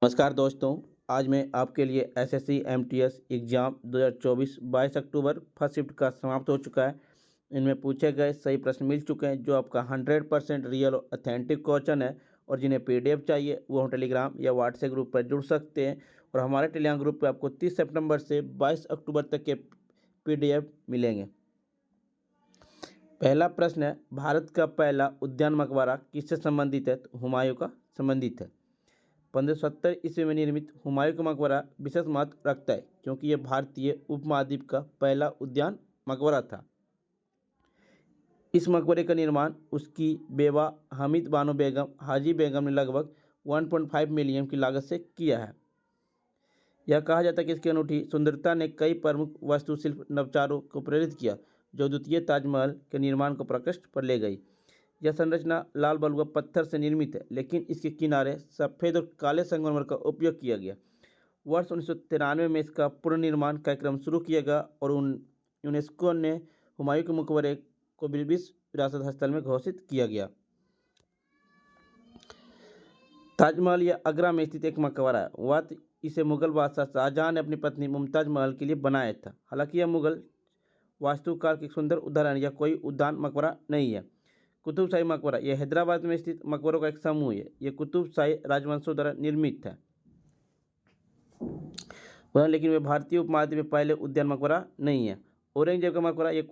नमस्कार दोस्तों। आज मैं आपके लिए SSC MTS exam 2024 22 October first shift का समाप्त हो चुका है। इनमें पूछे गए सही प्रश्न मिल चुके हैं जो आपका 100% रियल और ऑथेंटिक क्वेश्चन है। और जिन्हें पीडीएफ चाहिए वो हम टेलीग्राम या व्हाट्सएप ग्रुप पर जुड़ सकते हैं। और हमारे टेलीग्राम ग्रुप पर आपको 30 सितंबर से 22 अक्टूबर तक के पीडीएफ मिलेंगे। पहला प्रश्न है, भारत का पहला उद्यान मकबरा किससे संबंधित है? तो हुमायूं का संबंधित है। 1570 ईस्वी में निर्मित हुमायूं का मकबरा विशेष महत्व रखता है क्योंकि यह भारतीय उपमहाद्वीप का पहला उद्यान मकबरा था। इस मकबरे का निर्माण उसकी बेवा हामिद बानो बेगम हाजी बेगम ने लगभग 1.5 मिलियन की लागत से किया है। यह कहा जाता है कि इसकी अनूठी सुंदरता ने कई प्रमुख वास्तुशिल्प नवचारों को प्रेरित किया जो द्वितीय ताजमहल के निर्माण को प्रकृष्ट पर ले गई। यह संरचना लाल बलुआ पत्थर से निर्मित है लेकिन इसके किनारे सफ़ेद और काले संगमरमर का उपयोग किया गया। वर्ष 1993 में इसका पुनर्निर्माण कार्यक्रम शुरू किया गया और यूनेस्को ने हुमायूं के मकबरे को विश्व विरासत स्थल में घोषित किया गया। ताजमहल या आगरा में स्थित एक मकबरा है। वह इसे मुगल बादशाह शाहजहां ने अपनी पत्नी मुमताज महल के लिए बनाया था। हालांकि यह मुगल वास्तुकार की सुंदर उदाहरण या कोई उद्यान मकबरा नहीं है। कुतुब शाही मकबरा यह हैदराबाद में स्थित मकबरों का एक समूह है। यह कुतुब शाही राजवंशों द्वारा निर्मित है लेकिन वे भारतीय उपमहाद्वीप में पहले उद्यान मकबरा नहीं है। औरंगजेब का मकबरा यह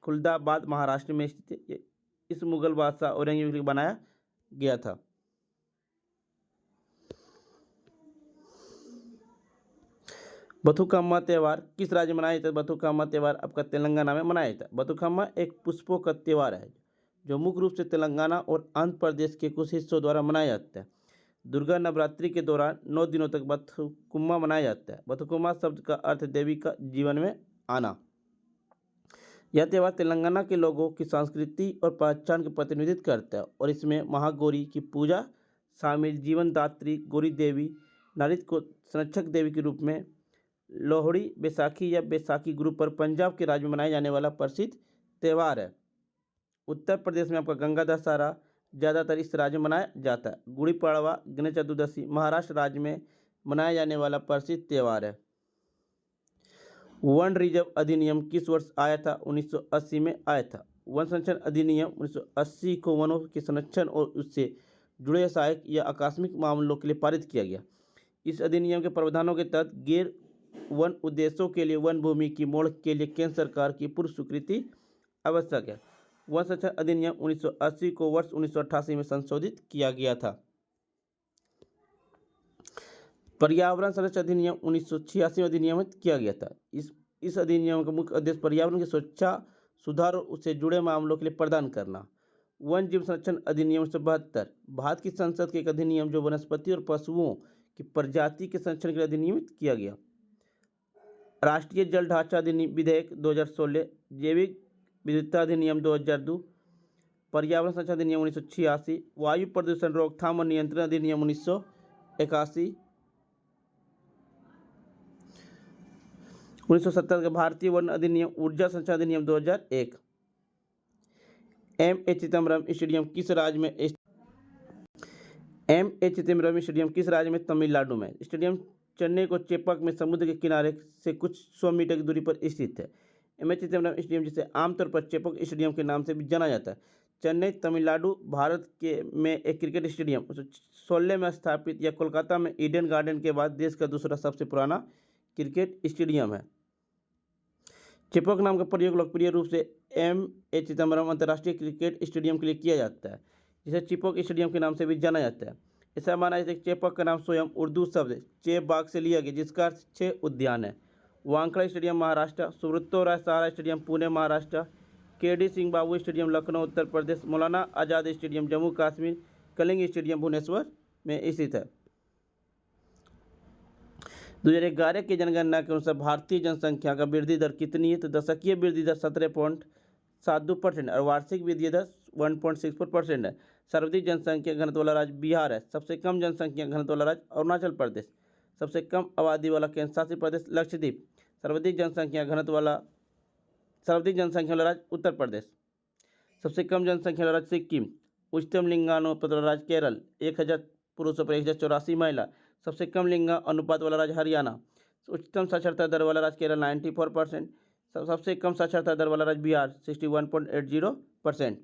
खुलदाबाद महाराष्ट्र में स्थित है। इस मुगल बादशाह औरंगजेब के लिए बनाया गया था। बथुकम्मा त्यौहार किस राज्य में मनाया जाता है? बथुकम्मा त्यौहार आपका तेलंगाना में मनाया जाता है। बथुकम्मा एक पुष्पों का त्यौहार है जो मुख्य रूप से तेलंगाना और आंध्र प्रदेश के कुछ हिस्सों द्वारा मनाया जाता है। दुर्गा नवरात्रि के दौरान 9 दिनों तक बथुकम्मा मनाया जाता है। बथुकम्मा शब्द का अर्थ देवी का जीवन में आना। यह त्यौहार तेलंगाना के लोगों की संस्कृति और पहचान का प्रतिनिधित्व करता है और इसमें महागौरी की पूजा शामिल। जीवनदात्री गौरी देवी नारित को संरक्षक देवी के रूप में लोहड़ी बैसाखी या बैसाखी गुरु पर पंजाब के राज्य में मनाया जाने वाला प्रसिद्ध त्यौहार है। उत्तर प्रदेश में आपका गंगा दशहरा ज़्यादातर इस राज्य में मनाया जाता है। गुड़ी पड़वा गणेश चतुर्दशी महाराष्ट्र राज्य में मनाया जाने वाला प्रसिद्ध त्यौहार है। वन रिजर्व अधिनियम किस वर्ष आया था? 1980 में आया था। वन संरक्षण अधिनियम 1980 को वनों के संरक्षण और उससे जुड़े सहायक या आकस्मिक मामलों के लिए पारित किया गया। इस अधिनियम के प्रावधानों के तहत गैर वन उद्देश्यों के लिए वन भूमि की मोड़ के लिए केंद्र सरकार की पूर्व स्वीकृति आवश्यक है। वन संरक्षण अधिनियम 1980 को वर्ष 1988 में संशोधित किया गया था। पर्यावरण संरक्षण अधिनियम 1986 में अधिनियमित किया गया था। इस अधिनियम का मुख्य उद्देश्य पर्यावरण की सुरक्षा सुधार और उससे जुड़े मामलों के लिए प्रदान करना। वन जीव संरक्षण अधिनियम 1972 भारत की संसद के एक अधिनियम जो वनस्पति और पशुओं की प्रजाति के संरक्षण के लिए अधिनियमित किया गया। राष्ट्रीय जल ढांचा विधेयक 2016, जैविक विविधता अधिनियम 2002, पर्यावरण संरक्षण अधिनियम 1986, वायु प्रदूषण रोकथाम और नियंत्रण अधिनियम 1981, 1970 का भारतीय वन अधिनियम, ऊर्जा संरक्षण अधिनियम 2001। एम ए चिदम्बरम स्टेडियम किस राज्य में? चिदम्बरम स्टेडियम किस राज्य में? तमिलनाडु में। स्टेडियम चेन्नई को चेपक में समुद्र के किनारे से कुछ 100 मीटर की दूरी पर स्थित है। एम ए चिदम्बरम स्टेडियम जिसे आमतौर पर चेपक स्टेडियम के नाम से भी जाना जाता है, चेन्नई तमिलनाडु भारत के में एक क्रिकेट स्टेडियम 1916 में स्थापित या कोलकाता में ईडन गार्डन के बाद देश का दूसरा सबसे पुराना क्रिकेट स्टेडियम है। चेपक नाम का प्रयोग लोकप्रिय रूप से एम ए चिदम्बरम अंतर्राष्ट्रीय क्रिकेट स्टेडियम के लिए किया जाता है जिसे चेपक स्टेडियम के नाम से भी जाना जाता है। ऐसा माना जाता है कि चेपक का नाम स्वयं उर्दू शब्द चे बाग से लिया गया जिसका अर्थ 6 उद्यान है। वांखड़ा स्टेडियम महाराष्ट्र, सुब्रतो राय सहारा स्टेडियम पुणे महाराष्ट्र, केडी सिंह बाबू स्टेडियम लखनऊ उत्तर प्रदेश, मौलाना आज़ाद स्टेडियम जम्मू कश्मीर, कलिंग स्टेडियम भुवनेश्वर में स्थित है। 2011 की जनगणना के अनुसार भारतीय जनसंख्या का वृद्धि दर कितनी है? तो दशकीय वृद्धि दर 17.72% और वार्षिक वृद्धि दर 1.64% है। सर्वाधिक जनसंख्या घनत्व वाला राज्य बिहार है। सबसे कम जनसंख्या घनत्व वाला राज्य अरुणाचल प्रदेश। सबसे कम आबादी वाला केंद्र शासित प्रदेश लक्षद्वीप। सर्वाधिक जनसंख्या वाला राज्य उत्तर प्रदेश। सबसे कम जनसंख्या वाला राज्य सिक्किम। उच्चतम लिंगानुपात वाला राज्य केरल, 1000 पुरुषों पर 1084 महिला। सबसे कम लिंग अनुपात वाला राज्य हरियाणा। उच्चतम साक्षरता दर वाला राज्य केरल 94%। सबसे कम साक्षरता दर वाला राज्य बिहार 61.80%।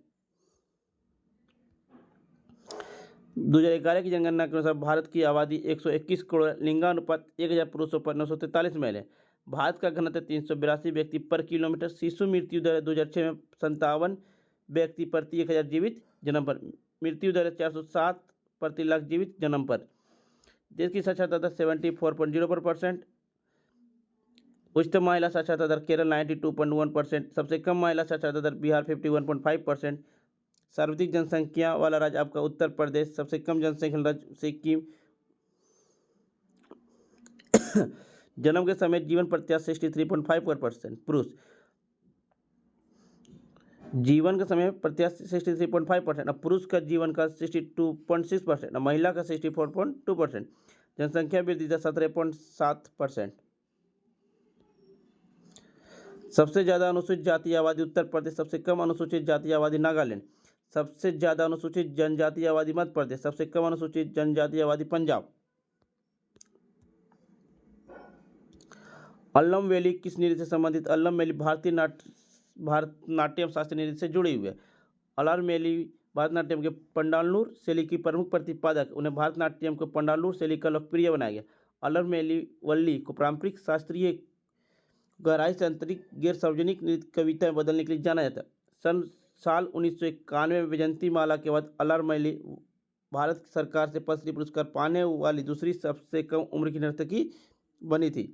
2011 की जनगणना के अनुसार भारत की आबादी 121 करोड़, लिंगानुपात 1000 पुरुषों पर 943 महिला। भारत का घनत्व 382 व्यक्ति पर किलोमीटर। शिशु मृत्यु दर 2006 में 57 व्यक्ति प्रति 1000 जीवित जन्म पर। मृत्यु दर 407 प्रति लाख जीवित जन्म पर। देश की साक्षरता दर 74.04%। उच्चतम महिला साक्षरता दर केरल 92.1%। सबसे कम महिला साक्षरता दर बिहार 51.5%। सर्वाधिक जनसंख्या वाला राज्य आपका उत्तर प्रदेश। सबसे कम जनसंख्या राज्य सिक्किम। जन्म के समय जीवन प्रत्याशा 63.5% पुरुष। जीवन का समय प्रत्याशा 63.5% और पुरुष का जीवन का 62.6% और महिला का 64.2%। जनसंख्या वृद्धि दर 17.7%। सबसे ज़्यादा अनुसूचित जाति आबादी उत्तर प्रदेश। सबसे कम अनुसूचित जाति आबादी नागालैंड। सबसे ज़्यादा अनुसूचित जनजाति आबादी मध्य प्रदेश। सबसे कम अनुसूचित जनजाति आबादी पंजाब। अल्लम वैली किस नृत्य से संबंधित? अल्लम वैली भारतनाट्यम शास्त्रीय नृत्य से जुड़ी हुई है। अल्लम वैली भारतनाट्यम के पंडालूर शैली की प्रमुख प्रतिपादक। उन्हें भारतनाट्यम को पंडालूर शैली का लोकप्रिय बनाया गया। अल्लम वैली को पारंपरिक शास्त्रीय गहराई से आंतरिक गैर सार्वजनिक नृत्य कविता में बदलने के लिए जाना जाता है। साल 1991 में वैजयंती माला के बाद अल्लम वैली भारत सरकार से पद्मश्री पुरस्कार पाने वाली दूसरी सबसे कम उम्र की नर्तकी बनी थी।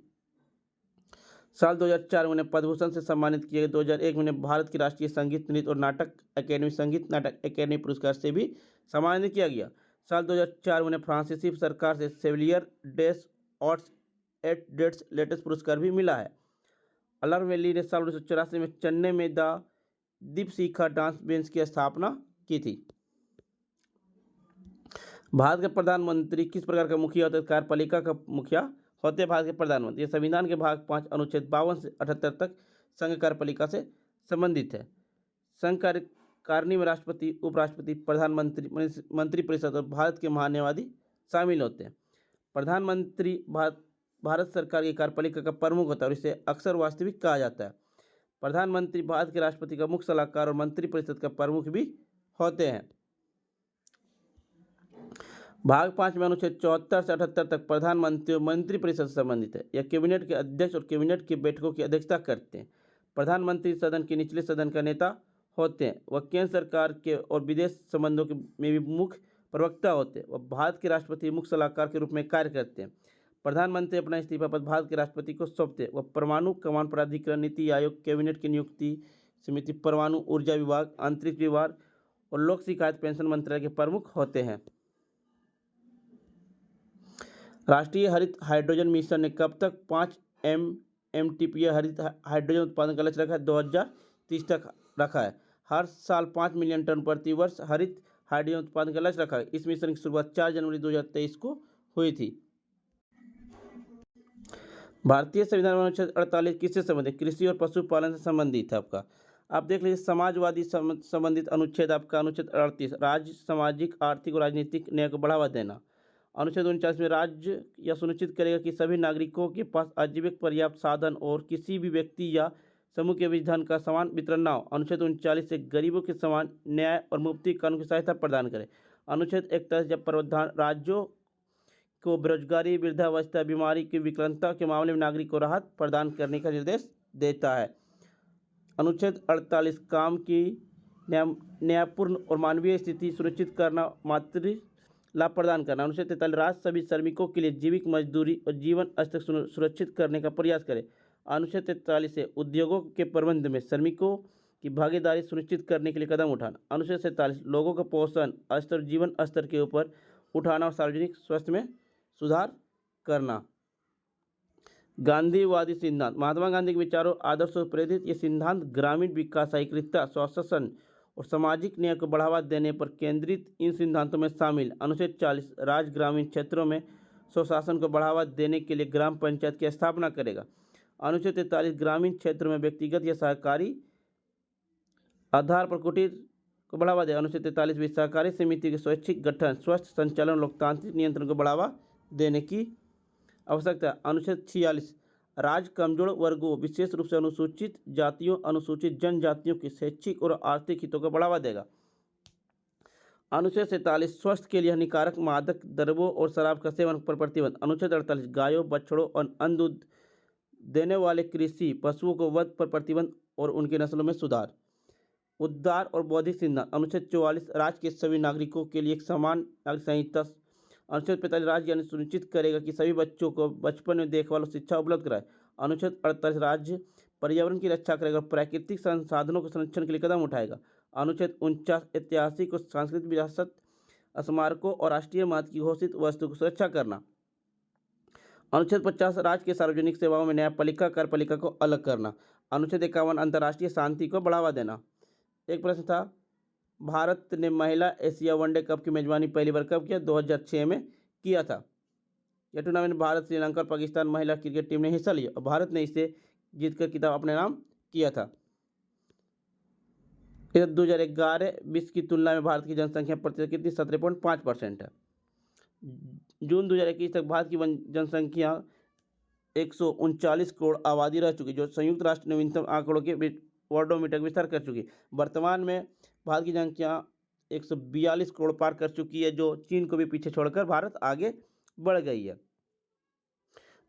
साल 2004 में उन्हें पद्म भूषण से सम्मानित किया गया। 2001 में उन्हें भारत की राष्ट्रीय संगीत नृत्य और नाटक अकेडमी संगीत नाटक अकेडमी पुरस्कार से भी सम्मानित किया गया। साल 2004 में उन्हें फ्रांसीसी सरकार से सेविलियर डेस आर्ट्स एट डेट्स लेटेस्ट पुरस्कार भी मिला है। अल्लम वैली ने साल 1984 में चेन्नई में द दीपशिखा डांस बेंच की स्थापना की थी। भारत के प्रधानमंत्री किस प्रकार का मुखिया होता है? कार्यपालिका का मुखिया होते हैं भारत के प्रधानमंत्री। संविधान के भाग 5 अनुच्छेद 52 से 78 तक संघ कार्यपालिका से संबंधित है। संघ कार्यकारिणी में राष्ट्रपति, उपराष्ट्रपति, प्रधानमंत्री, मंत्रिपरिषद और भारत के महान्यायवादी शामिल होते हैं। प्रधानमंत्री भारत सरकार की कार्यपालिका का प्रमुख होता है और इसे अक्सर वास्तविक कहा जाता है। प्रधानमंत्री भारत के राष्ट्रपति का मुख्य सलाहकार और मंत्रिपरिषद का प्रमुख भी होते हैं। भाग 5 में अनुच्छेद 74 से 78 तक प्रधानमंत्री और मंत्रिपरिषद से संबंधित है। यह कैबिनेट के अध्यक्ष और कैबिनेट की बैठकों की अध्यक्षता करते हैं। प्रधानमंत्री सदन के निचले सदन का नेता होते हैं। वह केंद्र सरकार के और विदेश संबंधों में भी मुख्य प्रवक्ता होते हैं। वह भारत के राष्ट्रपति मुख्य सलाहकार के रूप में कार्य करते हैं। प्रधानमंत्री अपना इस्तीफा पत्र भारत के राष्ट्रपति को सौंपते हैं। वह परमाणु कमान प्राधिकरण, नीति आयोग, कैबिनेट की नियुक्ति समिति, परमाणु ऊर्जा विभाग, अंतरिक्ष विभाग और लोक शिकायत पेंशन मंत्रालय के प्रमुख होते हैं। राष्ट्रीय हरित हाइड्रोजन मिशन ने कब तक 5 MMTPA हरित हाइड्रोजन उत्पादन का लक्ष्य रखा है? 2030 तक रखा है। हर साल 5 मिलियन टन प्रति वर्ष हरित हाइड्रोजन उत्पादन का लक्ष्य रखा है। इस मिशन की शुरुआत 4 जनवरी 2023 को हुई थी। भारतीय संविधान में अनुच्छेद 48 किससे संबंधित? कृषि और पशुपालन से संबंधित है आपका। आप देख लीजिए समाजवादी संबंधित अनुच्छेद आपका अनुच्छेद 38 राज्य सामाजिक, आर्थिक और राजनीतिक न्याय को बढ़ावा देना। अनुच्छेद 49 में राज्य यह सुनिश्चित करेगा कि सभी नागरिकों के पास आजीविका पर्याप्त साधन और किसी भी व्यक्ति या समूह के बीच धन का समान वितरण न हो। अनुच्छेद 39 से गरीबों के समान न्याय और मुफ्त कानून की सहायता प्रदान करें। अनुच्छेद 41 जब प्रावधान राज्यों को बेरोजगारी, वृद्धावस्था, बीमारी की विकलांगता के मामले में नागरिक को राहत प्रदान करने का निर्देश देता है। अनुच्छेद 48 काम की न्यायपूर्ण और मानवीय स्थिति सुनिश्चित करना, मातृ लाभ प्रदान करना। अनुच्छेद 43 राज्य सभी श्रमिकों के लिए जीविका मजदूरी और जीवन स्तर सुरक्षित करने का प्रयास करे। अनुच्छेद 43 से उद्योगों के प्रबंध में श्रमिकों की भागीदारी सुनिश्चित करने के लिए कदम उठाना। अनुच्छेद 47 लोगों का पोषण स्तर, जीवन स्तर के ऊपर उठाना और सार्वजनिक स्वास्थ्य में सुधार करना। गांधीवादी सिद्धांत। महात्मा गांधी के विचारों, आदर्शों से प्रेरित ये सिद्धांत ग्रामीण विकास, एकीकृतता, स्वशासन और सामाजिक न्याय को बढ़ावा देने पर केंद्रित इन सिद्धांतों में शामिल। अनुच्छेद 40 राज्य ग्रामीण क्षेत्रों में स्वशासन को बढ़ावा देने के लिए ग्राम पंचायत की स्थापना करेगा। अनुच्छेद 43 ग्रामीण क्षेत्रों में व्यक्तिगत या सहकारी आधार पर कुटीर को बढ़ावा देगा। अनुच्छेद 43 भी सहकारी समिति के स्वैच्छिक गठन, स्वस्थ संचालन, लोकतांत्रिक नियंत्रण को बढ़ावा देने की आवश्यकता है। अनुच्छेद 46 राज्य कमजोर वर्गों विशेष रूप से अनुसूचित जातियों अनुसूचित जनजातियों की शैक्षिक और आर्थिक हितों को बढ़ावा देगा। अनुच्छेद 47 स्वास्थ्य के लिए हानिकारक मादक द्रव्यों और शराब का सेवन पर प्रतिबंध। अनुच्छेद 48 गायों बछड़ों और अन्य दूध देने वाले कृषि पशुओं को वध पर प्रतिबंध और उनकी नस्लों में सुधार। उदार और बौद्धिक सिद्धांत। अनुच्छेद 44 राज्य के सभी नागरिकों के लिए एक समान नागरिक संहिता। अनुच्छेद 45 राज्य यानी सुनिश्चित करेगा कि सभी बच्चों को बचपन में देखभाल और शिक्षा उपलब्ध कराए। अनुच्छेद 48 राज्य पर्यावरण की रक्षा करेगा, प्राकृतिक संसाधनों के संरक्षण के लिए कदम उठाएगा। अनुच्छेद 49 ऐतिहासिक और सांस्कृतिक विरासत स्मारकों और राष्ट्रीय महत्व की घोषित वस्तु की सुरक्षा करना। अनुच्छेद 50 राज्य के सार्वजनिक सेवाओं में न्यायपालिका कार्यपालिका को अलग करना। अनुच्छेद 51 अंतर्राष्ट्रीय शांति को बढ़ावा देना। एक प्रश्न था, भारत ने महिला एशिया वनडे कप की मेजबानी पहली बार कब किया? 2006 में किया था। यह टूर्नामेंट भारत, श्रीलंका और पाकिस्तान महिला क्रिकेट टीम ने हिस्सा लिया और भारत ने इसे जीतकर खिताब अपने नाम किया था। 2011 विश्व की तुलना में भारत की जनसंख्या प्रतिशत कितनी? 17.5% है। जून 2021 तक भारत की जनसंख्या 139 करोड़ आबादी रह चुकी, जो संयुक्त राष्ट्र नवीनतम आंकड़ों के वर्डोमीटर का विस्तार कर चुकी। वर्तमान में भारत की जनसंख्या 142 करोड़ पार कर चुकी है, जो चीन को भी पीछे छोड़कर भारत आगे बढ़ गई है।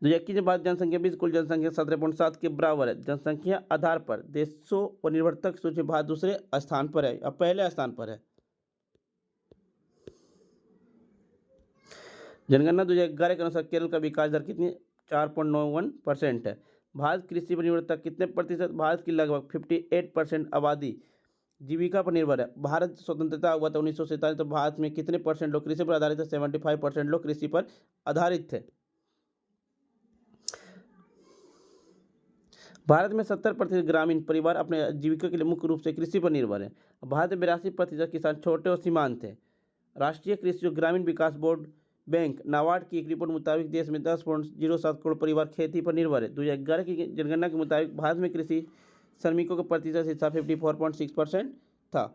2021 में भारत जनसंख्या भी कुल जनसंख्या 17.7 के बराबर है। जनसंख्या आधार पर देशों और निर्भरता की सूची में भारत दूसरे स्थान पर है, अब पहले स्थान पर है। जनगणना 2011 के अनुसार केरल का विकास दर कितनी? 4.91% है। भारत कृषि पर निर्भरता कितने प्रतिशत? भारत की लगभग 58% आबादी जीविका पर निर्भर है। भारत स्वतंत्रता हुआ था 1947, तो भारत में कितने परसेंट लोग कृषि पर आधारित थे? 75% लोग कृषि पर आधारित थे। भारत में 70% ग्रामीण परिवार अपने जीविका के लिए मुख्य रूप से कृषि पर निर्भर है। भारत में 82% किसान छोटे और सीमांत थे। राष्ट्रीय कृषि और ग्रामीण विकास बोर्ड बैंक नाबार्ड की एक रिपोर्ट मुताबिक देश में 10.07 करोड़ परिवार खेती पर निर्भर है। 2011 की जनगणना के मुताबिक भारत में कृषि श्रमिकों का प्रतिशत हिस्सा 54.6% था।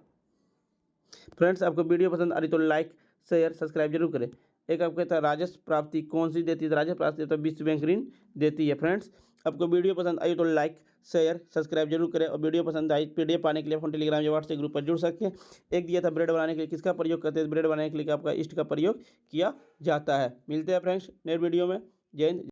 फ्रेंड्स, आपको वीडियो पसंद आ रही तो लाइक शेयर सब्सक्राइब जरूर करें। एक आपको कहता है राजस्व प्राप्ति कौन सी देती है? राजस्व प्राप्ति तो विश्व बैंक ऋण देती है। फ्रेंड्स, आपको वीडियो पसंद आई तो लाइक शेयर सब्सक्राइब जरूर करें और वीडियो पसंद आई PDF पाने के लिए अपन टेलीग्राम या व्हाट्सएप ग्रुप पर जुड़ सकते हैं। एक दिया था ब्रेड बनाने के लिए किसका प्रयोग करते हैं? ब्रेड बनाने के लिए आपका ईस्ट का प्रयोग किया जाता है। मिलते हैं फ्रेंड्स नेक्स्ट वीडियो में। जय हिंद।